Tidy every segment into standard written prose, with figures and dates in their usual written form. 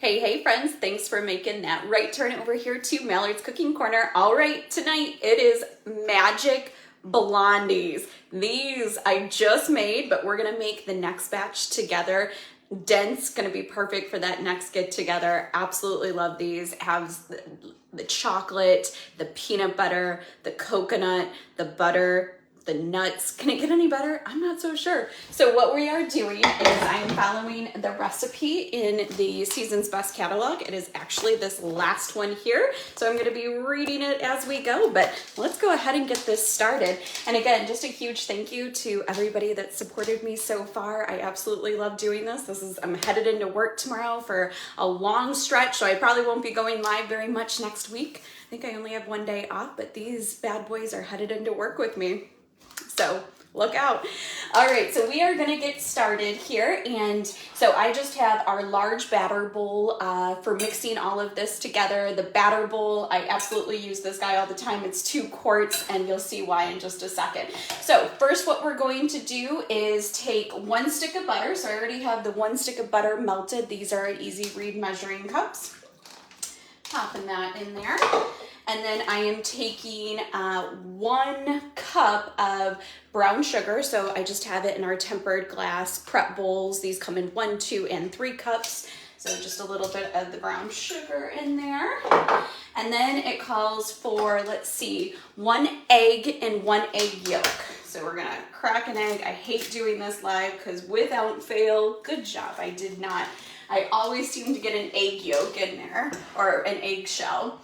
Hey friends, thanks for making that right turn over here to Mallory's Cooking Corner. All right, tonight it is magic blondies. These I just made, but we're gonna make the next batch together. Dense, gonna be perfect for that next get together. Absolutely love these. Has the chocolate, the peanut butter, the coconut, the butter, the nuts. Can it get any better? I'm not so sure. So what we are doing is I am following the recipe in the Season's Best catalog. It is actually this last one here. So I'm going to be reading it as we go, but let's go ahead and get this started. And again, just a huge thank you to everybody that supported me so far. I absolutely love doing this. I'm headed into work tomorrow for a long stretch, so I probably won't be going live very much next week. I think I only have one day off, but these bad boys are headed into work with me. So look out. All right, so we are gonna get started here. And so I just have our large batter bowl for mixing all of this together. The batter bowl, I absolutely use this guy all the time. It's 2 quarts and you'll see why in just a second. So first what we're going to do is take 1 stick of butter. So I already have the 1 stick of butter melted. These are easy read measuring cups. Popping that in there. And then I am taking 1 cup of brown sugar. So I just have it in our tempered glass prep bowls. These come in 1, 2, and 3 cups. So just a little bit of the brown sugar in there. And then it calls for, let's see, 1 egg and 1 egg yolk. So we're gonna crack an egg. I hate doing this live because without fail, good job, I did not. I always seem to get an egg yolk in there or an egg shell.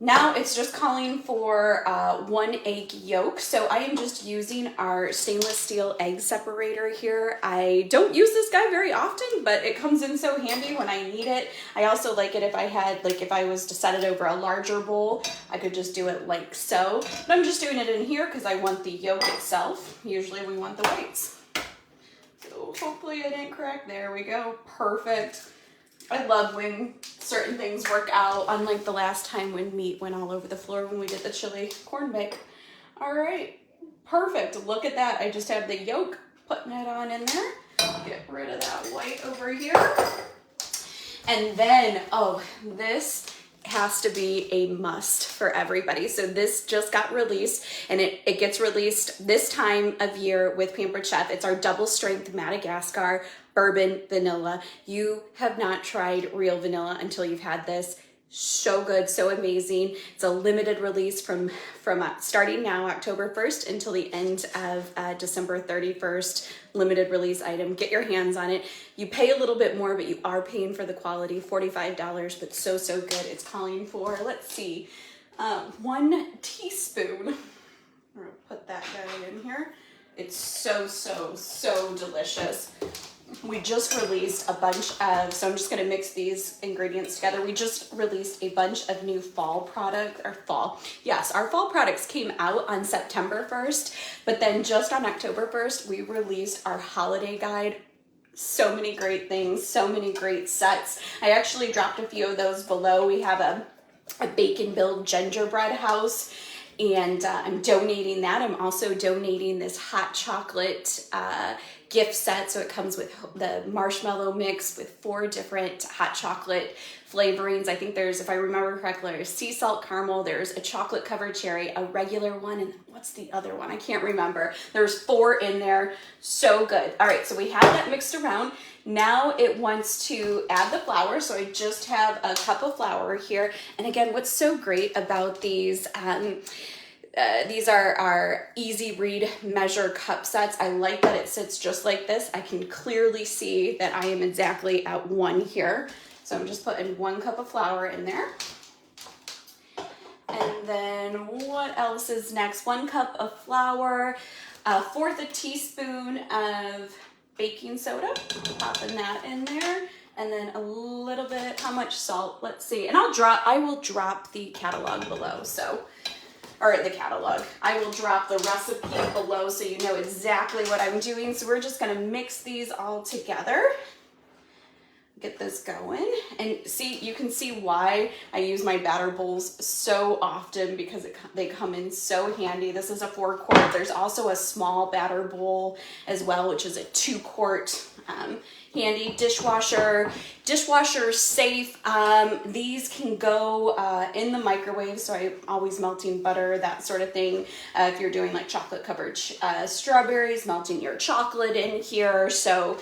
Now it's just calling for 1 egg yolk. So I am just using our stainless steel egg separator here. I don't use this guy very often, but it comes in so handy when I need it. I also like it if I was to set it over a larger bowl, I could just do it like so. But I'm just doing it in here because I want the yolk itself. Usually we want the whites. So hopefully I didn't crack. There we go. Perfect. I love when certain things work out, unlike the last time when meat went all over the floor when we did the chili corn bake. All right, perfect. Look at that. I just have the yolk, putting it on in there. Get rid of that white over here. And then, oh, this has to be a must for everybody. So this just got released, and it gets released this time of year with Pampered Chef. It's our double strength Madagascar bourbon vanilla. You have not tried real vanilla until you've had this. So good, so amazing. It's a limited release from starting now October 1st until the end of December 31st. Limited release item. Get your hands on it. You pay a little bit more, but you are paying for the quality. $45, but so good. It's calling for, let's see, 1 teaspoon. I'm gonna put that guy in here. It's so delicious. We just released a bunch of, so I'm just gonna mix these ingredients together. We just released a bunch of new fall product, or fall. Yes, our fall products came out on September 1st, but then just on October 1st, we released our holiday guide. So many great things, so many great sets. I actually dropped a few of those below. We have a bacon build gingerbread house, and I'm donating that. I'm also donating this hot chocolate gift set. So it comes with the marshmallow mix with 4 different hot chocolate flavorings. I think there's, if I remember correctly, there's sea salt caramel, there's a chocolate covered cherry, a regular one, and what's the other one? I can't remember. There's 4 in there. So good. All right, so we have that mixed around. Now it wants to add the flour. So I just have a cup of flour here. And again, what's so great about these are our easy read measure cup sets. I like that it sits just like this. I can clearly see that I am exactly at 1 here. So I'm just putting 1 cup of flour in there. And then what else is next? 1 cup of flour, 1/4 a teaspoon of baking soda, popping that in there. And then a little bit, how much salt? Let's see. And I will drop the catalog below. Or the catalog. I will drop the recipe below so you know exactly what I'm doing. So we're just gonna mix these all together. Get this going. And see, you can see why I use my batter bowls so often, because they come in so handy. This is a 4 quart. There's also a small batter bowl as well, which is a 2 quart Handy dishwasher safe. These can go in the microwave, so I'm always melting butter, that sort of thing. If you're doing like chocolate covered strawberries, melting your chocolate in here. So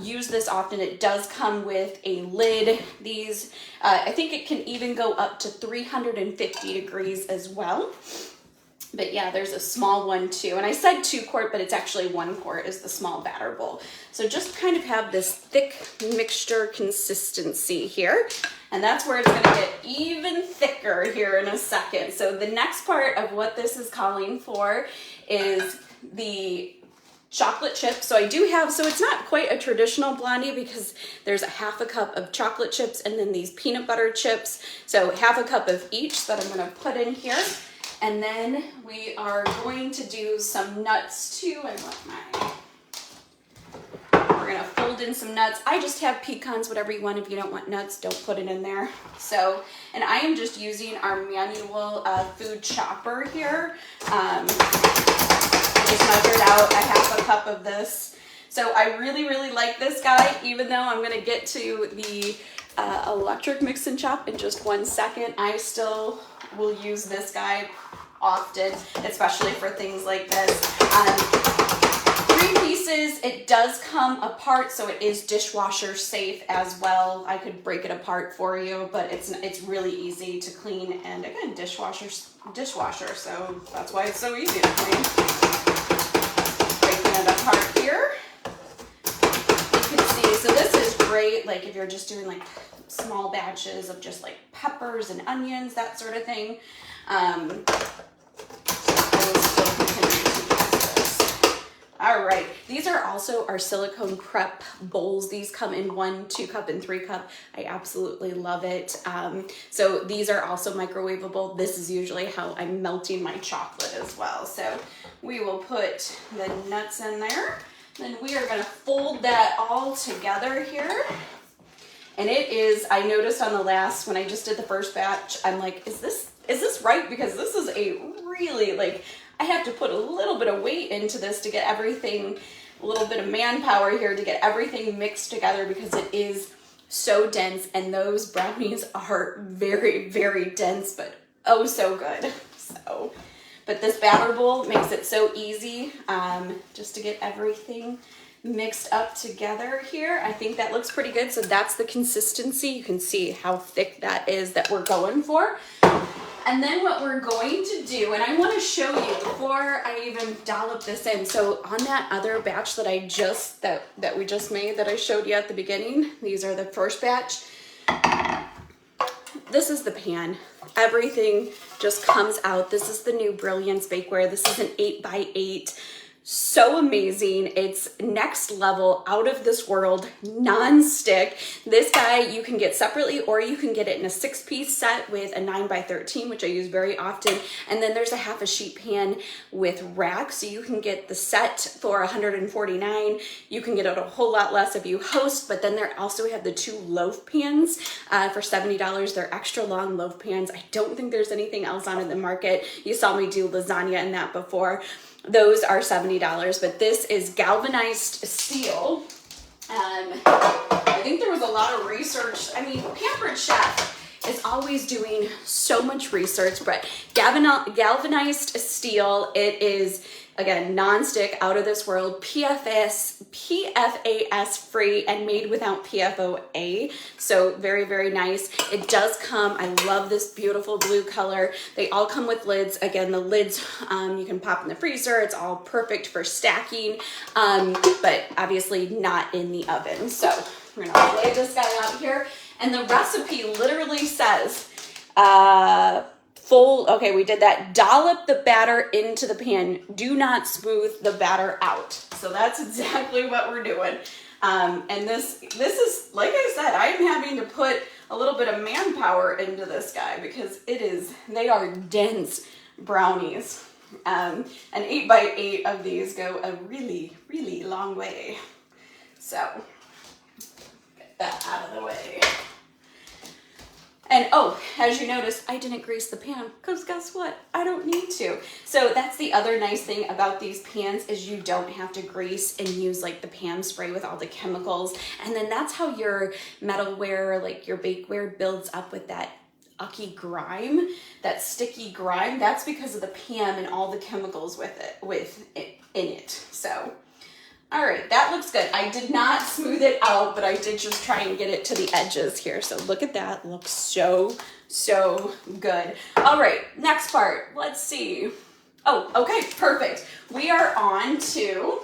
use this often. It does come with a lid. These, I think it can even go up to 350 degrees as well. But yeah, there's a small one too. And I said 2 quart, but it's actually 1 quart is the small batter bowl. So just kind of have this thick mixture consistency here. And that's where it's gonna get even thicker here in a second. So the next part of what this is calling for is the chocolate chips. So I do have, so it's not quite a traditional Blondie because there's a 1/2 cup of chocolate chips and then these peanut butter chips. So 1/2 cup of each that I'm gonna put in here. And then we are going to do some nuts too. We're gonna fold in some nuts. I just have pecans, whatever you want. If you don't want nuts, don't put it in there. So, and I am just using our manual food chopper here. I just measured out a 1/2 cup of this. So I really like this guy, even though I'm gonna get to the electric mix and chop in just 1 second. I still will use this guy often, especially for things like this. 3 pieces. It does come apart, so it is dishwasher safe as well. I could break it apart for you, but it's really easy to clean, and again, dishwasher, so that's why it's so easy to clean. Breaking it apart here. You can see, so this is great, like if you're just doing like small batches of just like peppers and onions, that sort of thing. I will still continue to use this. All right, these are also our silicone prep bowls. These come in 1, 2 cup, and 3 cup. I absolutely love it. So these are also microwavable. This is usually how I'm melting my chocolate as well. So we will put the nuts in there. Then we are gonna fold that all together here. And it is, I noticed on the last, when I just did the first batch, I'm like, is this right? Because this is a really, like, I have to put a little bit of weight into this to get everything, a little bit of manpower here to get everything mixed together because it is so dense, and those brownies are very dense, but oh so good. So, but this batter bowl makes it so easy just to get everything mixed up together here. I think that looks pretty good. So that's the consistency. You can see how thick that is that we're going for. And then what we're going to do, and I want to show you before I even dollop this in. So on that other batch that that we just made that I showed you at the beginning, these are the first batch. This is the pan. Everything just comes out. This is the new Brilliance bakeware. This is an 8x8. So amazing. It's next level, out of this world, non-stick. This guy you can get separately, or you can get it in a 6-piece set with a 9x13, which I use very often. And then there's a 1/2 sheet pan with rack. So you can get the set for $149. You can get it a whole lot less if you host, but then there also we have the 2 loaf pans for $70. They're extra long loaf pans. I don't think there's anything else on in the market. You saw me do lasagna in that before. Those are $70, but this is galvanized steel. I think there was a lot of research. I mean, Pampered Chef is always doing so much research, but galvanized steel, it is, again, non-stick, out of this world, PFAS free, and made without PFOA. So very nice. It does come, I love this beautiful blue color. They all come with lids. Again, the lids you can pop in the freezer. It's all perfect for stacking, but obviously not in the oven. So we're gonna lay this guy out here. And the recipe literally says, okay, we did that. Dollop the batter into the pan. Do not smooth the batter out. So that's exactly what we're doing. And this is, like I said, I'm having to put a little bit of manpower into this guy because they are dense brownies. An 8x8 of these go a really long way. So, get that out of the way. And oh, as you noticed, I didn't grease the pan because guess what? I don't need to. So that's the other nice thing about these pans is you don't have to grease and use like the pan spray with all the chemicals. And then that's how your metalware, like your bakeware, builds up with that ucky grime, that sticky grime. That's because of the pan and all the chemicals in it. So all right, that looks good. I did not smooth it out, but I did just try and get it to the edges here. So look at that, looks so good. All right, next part, let's see. Oh, okay, perfect. We are on to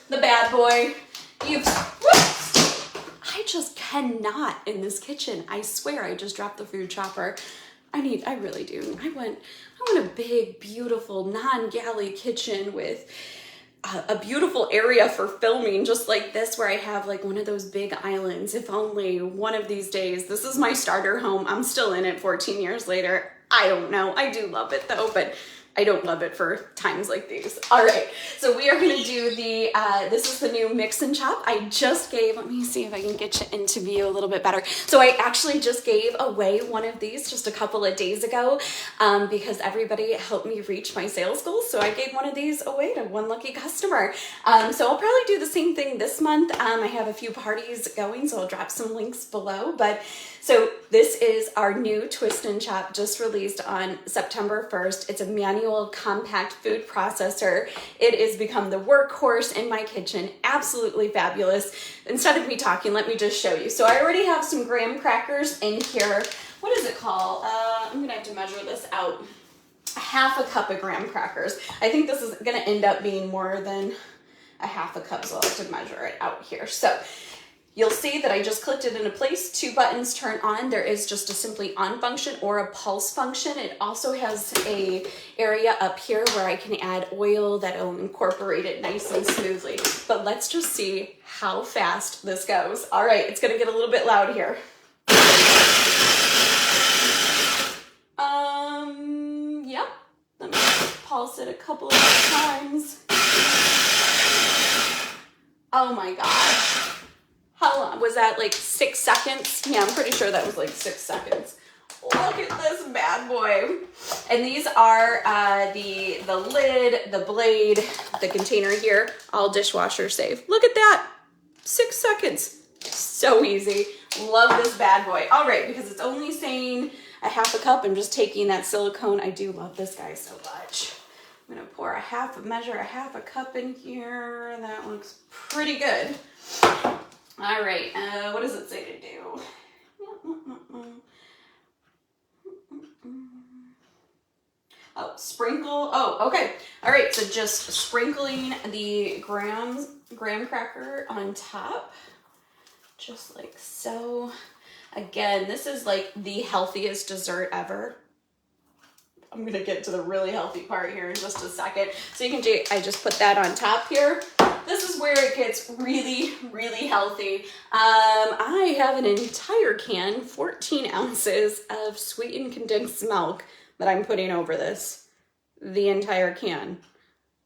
the bad boy. I just cannot in this kitchen. I swear I just dropped the food chopper. I really do. I want a big, beautiful, non-galley kitchen with a beautiful area for filming just like this where I have like one of those big islands. If only one of these days. This is my starter home. I'm still in it 14 years later. I don't know. I do love it though, but I don't love it for times like these. All right, so we are gonna do the, this is the new mix and chop. I just gave, let me see if I can get you into view a little bit better. So I actually just gave away one of these just a couple of days ago because everybody helped me reach my sales goals. So I gave one of these away to one lucky customer. So I'll probably do the same thing this month. I have a few parties going, so I'll drop some links below. But so this is our new Twist and Chop, just released on September 1st. It's a manual compact food processor. It has become the workhorse in my kitchen. Absolutely fabulous. Instead of me talking, let me just show you. So I already have some graham crackers in here. What is it called? I'm gonna have to measure this out. Half a cup of graham crackers. I think this is gonna end up being more than a half a cup, so I'll have to measure it out here. So you'll see that I just clicked it into place. 2 buttons turn on. There is just a simply on function or a pulse function. It also has a area up here where I can add oil that'll incorporate it nice and smoothly. But let's just see how fast this goes. All right, it's gonna get a little bit loud here. Yep. Let me pulse it a couple of times. Oh my gosh. How long was that, like 6 seconds? Yeah, I'm pretty sure that was like 6 seconds. Look at this bad boy. And these are the lid, the blade, the container here, all dishwasher safe. Look at that, 6 seconds. So easy. Love this bad boy. All right, because it's only saying a half a cup, I'm just taking that silicone. I do love this guy so much. I'm gonna pour measure a half a cup in here. That looks pretty good. All right, what does it say to do? Oh, sprinkle. Oh, okay. All right, so just sprinkling the graham cracker on top, just like so. Again, this is like the healthiest dessert ever. I'm gonna get to the really healthy part here in just a second. So you can see, I just put that on top here. This is where it gets really, really healthy. I have an entire can, 14 ounces of sweetened condensed milk that I'm putting over this. The entire can,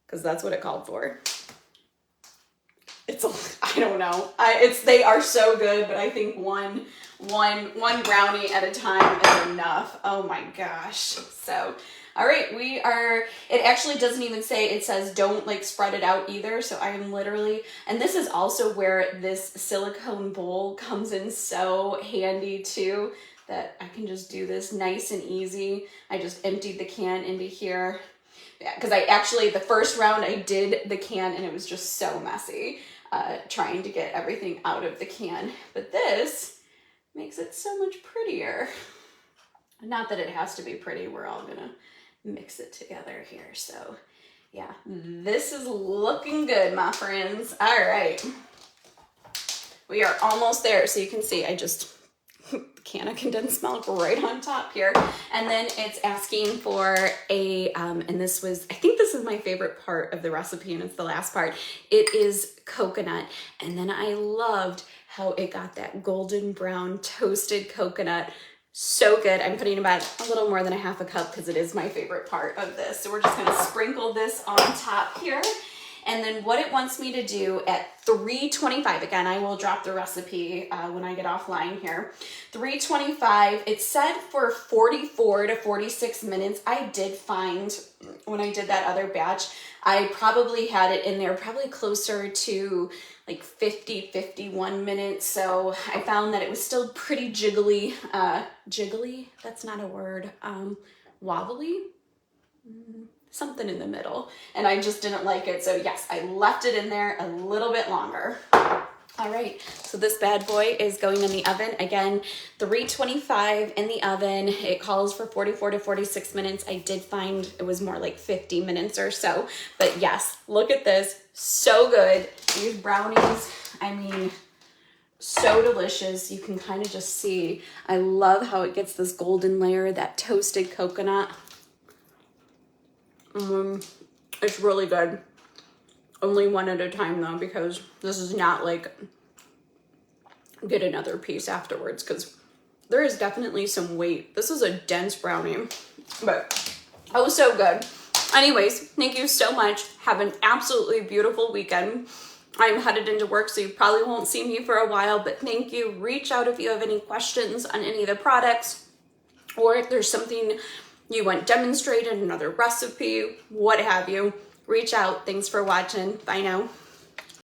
because that's what it called for. I don't know. They are so good, but I think one brownie at a time is enough. Oh my gosh. So, all right, it actually doesn't even say, it says don't like spread it out either. So I am literally, and this is also where this silicone bowl comes in so handy too, that I can just do this nice and easy. I just emptied the can into here. Yeah, because the first round I did the can and it was just so messy, trying to get everything out of the can. But this makes it so much prettier. Not that it has to be pretty, we're all gonna mix it together here. So yeah, this is looking good, my friends. All right, we are almost there. So you can see I just can of condensed milk right on top here. And then it's asking for and this was, I think this is my favorite part of the recipe and it's the last part. It is coconut. And then I loved how it got that golden brown toasted coconut. So good. I'm putting about a little more than a half a cup because it is my favorite part of this. So we're just gonna sprinkle this on top here. And then what it wants me to do at 325, again, I will drop the recipe when I get offline here. 325, it said for 44 to 46 minutes. I did find when I did that other batch, I probably had it in there probably closer to like 50, 51 minutes. So I found that it was still pretty jiggly. Jiggly? That's not a word. Wobbly? Something in the middle. And I just didn't like it. So yes, I left it in there a little bit longer. All right, so this bad boy is going in the oven. Again, 325 in the oven. It calls for 44 to 46 minutes. I did find it was more like 50 minutes or so. But yes, look at this. So good. These brownies, I mean, so delicious. You can kind of just see. I love how it gets this golden layer, that toasted coconut. It's really good. Only one at a time though, because this is not like get another piece afterwards, because there is definitely some weight. This is a dense brownie, but oh, so good. Anyways, thank you so much. Have an absolutely beautiful weekend. I'm headed into work, so you probably won't see me for a while, but thank you. Reach out if you have any questions on any of the products, or if there's something you want demonstrated, another recipe, what have you. Reach out. Thanks for watching. Bye now.